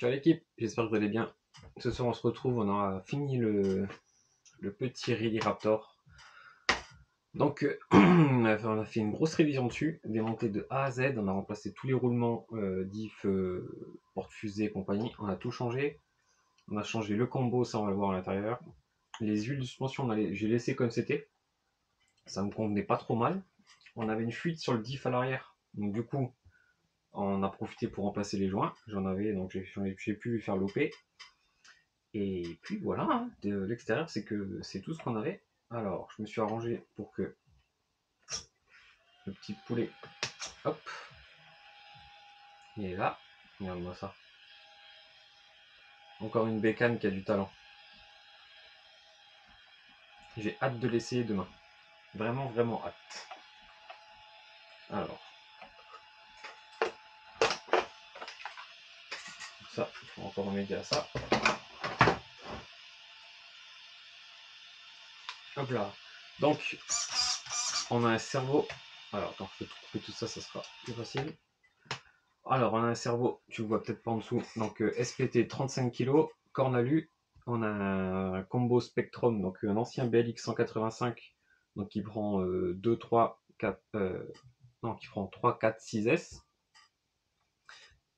Ciao l'équipe, j'espère que vous allez bien. Ce soir on se retrouve, on a fini le petit Rally Raptor. Donc on a fait une grosse révision dessus, démonté de A à Z, on a remplacé tous les roulements, diff, porte-fusée et compagnie, on a tout changé. On a changé le combo, ça on va le voir à l'intérieur. Les huiles de suspension, j'ai laissé comme c'était. Ça me convenait pas trop mal. On avait une fuite sur le diff à l'arrière, donc du coup on a profité pour remplacer les joints. J'en avais, donc j'ai pu faire l'OP. Et puis voilà, hein, de l'extérieur, c'est tout ce qu'on avait. Alors, je me suis arrangé pour que le petit poulet, hop, il est là. Regarde-moi ça. Encore une bécane qui a du talent. J'ai hâte de l'essayer demain. Vraiment, vraiment hâte. Alors, ça, il faut encore remédier à ça. Hop là. Donc, on a un cerveau. Alors, attends, je vais couper tout ça, ça sera plus facile. Alors, on a un cerveau, tu le vois peut-être pas en dessous. Donc, SPT 35 kg, Cornalu. On a un combo Spectrum, donc un ancien BLX 185, donc qui prend 2, 3, 4, non, qui prend 3, 4, 6S.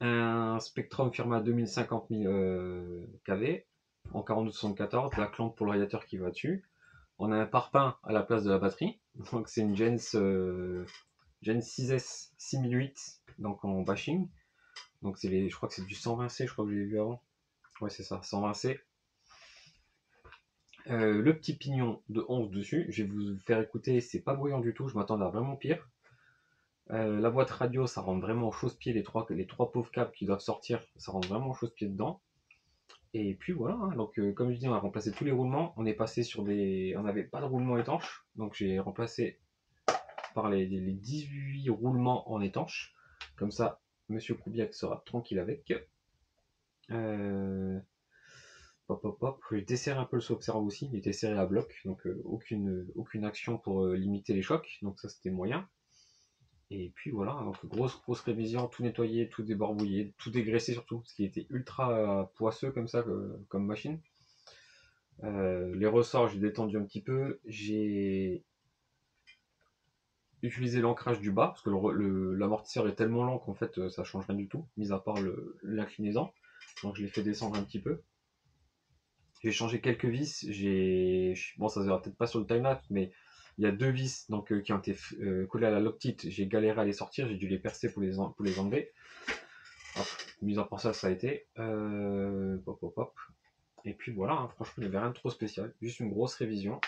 Un Spectrum Firma 2050 kV en 4274, la clampe pour le radiateur qui va dessus. On a un parpaing à la place de la batterie, donc c'est une Gen 6S 6008, donc en bashing. Donc je crois que c'est du 120C, je crois que j'ai vu avant. Ouais, c'est ça, 120C. Le petit pignon de 11 dessus, je vais vous faire écouter, c'est pas bruyant du tout, je m'attendais à vraiment pire. La boîte radio, ça rentre vraiment au chausse-pied, les trois pauvres câbles qui doivent sortir, ça rentre vraiment au chausse-pied dedans. Et puis voilà, hein, donc comme je dis, on a remplacé tous les roulements, on est passé sur des... On n'avait pas de roulement étanche, donc j'ai remplacé par les 18 roulements en étanche. Comme ça, Monsieur Koubiak sera tranquille avec. Hop, hop, hop. J'ai desserré un peu le sauve-serve aussi, il était serré à bloc, donc aucune action pour limiter les chocs, donc ça c'était moyen. Et puis voilà, donc grosse révision, tout nettoyé, tout débarbouillé, tout dégraissé surtout, parce qu'il était ultra poisseux comme ça, comme machine. Les ressorts, j'ai détendu un petit peu, j'ai utilisé l'ancrage du bas, parce que l'amortisseur est tellement lent qu'en fait ça change rien du tout, mis à part l'inclinaison, donc je l'ai fait descendre un petit peu. J'ai changé quelques vis. Bon, ça se verra peut-être pas sur le timelapse, mais il y a deux vis donc, qui ont été collées à la Loctite. J'ai galéré à les sortir, j'ai dû les percer pour les enlever. Hop, mis en part ça, ça a été. Hop, hop, hop. Et puis voilà, hein, franchement, il n'y avait rien de trop spécial. Juste une grosse révision.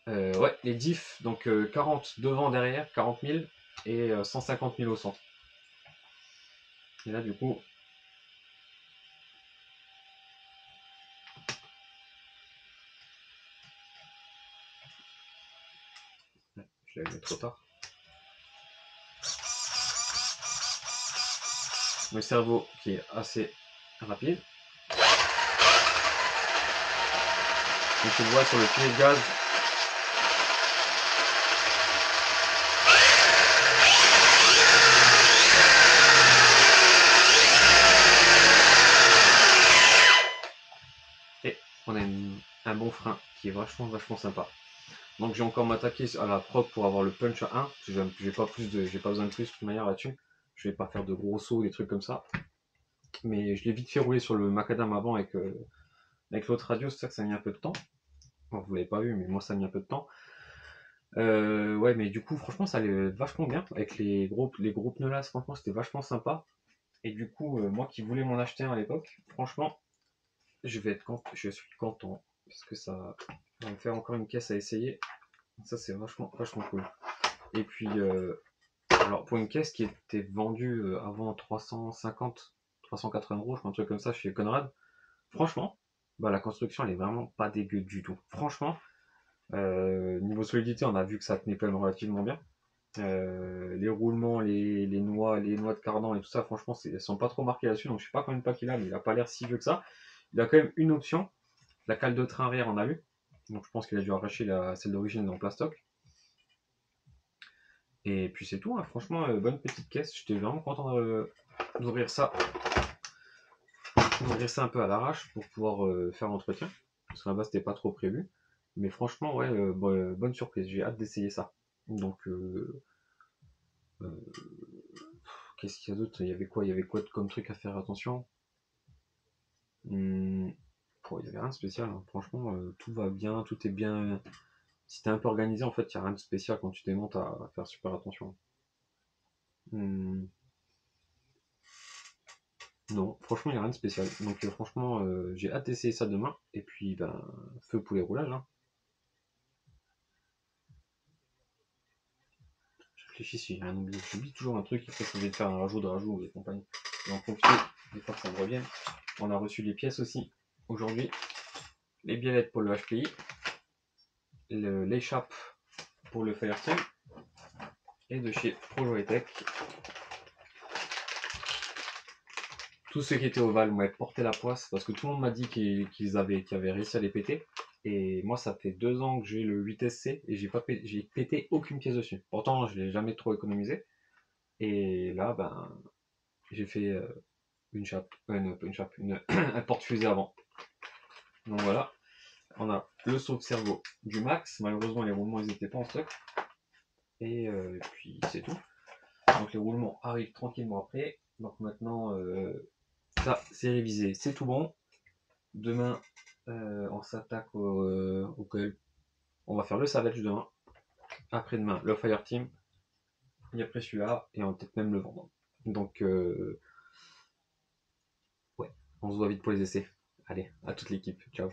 Ouais, les diffs, donc 40 devant, derrière, 40 000 et 150 000 au centre. Et là, du coup, je l'avais mis trop tard. Le cerveau qui est assez rapide. Donc tu le vois sur le filet de gaz. Et on a un bon frein qui est vachement sympa. Donc j'ai encore m'attaquer à la prod pour avoir le punch à 1, parce que j'ai pas besoin de plus de toute manière là-dessus. Je vais pas faire de gros sauts, des trucs comme ça. Mais je l'ai vite fait rouler sur le macadam avant avec l'autre radio, c'est ça que ça a mis un peu de temps. Bon, vous l'avez pas vu, mais moi ça a mis un peu de temps. Ouais, mais du coup, franchement, ça allait vachement bien. Avec les gros pneus là, franchement, c'était vachement sympa. Et du coup, moi qui voulais m'en acheter un à l'époque, franchement, je suis content. Parce que ça va me faire encore une caisse à essayer. Ça, c'est vachement cool. Et puis, alors pour une caisse qui était vendue avant 350, 380 euros, je crois, un truc comme ça chez Conrad, franchement, bah, la construction elle est vraiment pas dégueu du tout. Franchement, niveau solidité, on a vu que ça tenait quand même relativement bien. Les roulements, les noix de cardan et tout ça, franchement, elles sont pas trop marquées là-dessus, donc je sais pas combien de packs il a, mais il a pas l'air si vieux que ça. Il a quand même une option, la cale de train arrière, on a vu, donc je pense qu'il a dû arracher celle d'origine en plastoc. Et puis c'est tout, hein. Franchement, bonne petite caisse, j'étais vraiment content d'ouvrir ça. engraissé un peu à l'arrache pour pouvoir faire l'entretien. Parce qu'à la base, c'était pas trop prévu. Mais franchement, ouais, bonne surprise. J'ai hâte d'essayer ça. Donc, qu'est-ce qu'il y a d'autre? Il y avait quoi? Il y avait quoi comme truc à faire attention? Il y avait rien de spécial, hein. Franchement, tout va bien, tout est bien. Si t'es un peu organisé, en fait, il n'y a rien de spécial quand tu démontes à faire super attention. Hmm, non, franchement, il n'y a rien de spécial. Donc, franchement, j'ai hâte d'essayer ça demain. Et puis, ben, feu pour les roulages, hein. Je réfléchis si j'ai rien oublié. J'oublie toujours un truc, il faut que je vais faire un rajout de rajout et compagnie. Et en profiter, des fois que ça me revienne. On a reçu les pièces aussi aujourd'hui. Les billettes pour le HPI. L'échappe pour le Fireteam. Et de chez ProJoyTech. Tous ceux qui étaient ovales m'avaient porté la poisse parce que tout le monde m'a dit qu'ils avaient réussi à les péter. Et moi, ça fait 2 ans que j'ai le 8SC et j'ai pété aucune pièce dessus. Pourtant, je l'ai jamais trop économisé. Et là, ben, j'ai fait une chape, une chape, un porte-fusée avant. Donc voilà, on a le sauve-cerveau du max. Malheureusement, les roulements, ils n'étaient pas en stock. Et puis, c'est tout. Donc les roulements arrivent tranquillement après. Donc maintenant, ça, c'est révisé, c'est tout bon. Demain, on s'attaque au col. On va faire le Savage demain. Après-demain, le Fireteam. Et après celui-là, et on va peut-être même le vendre. Donc, ouais, on se voit vite pour les essais. Allez, à toute l'équipe. Ciao.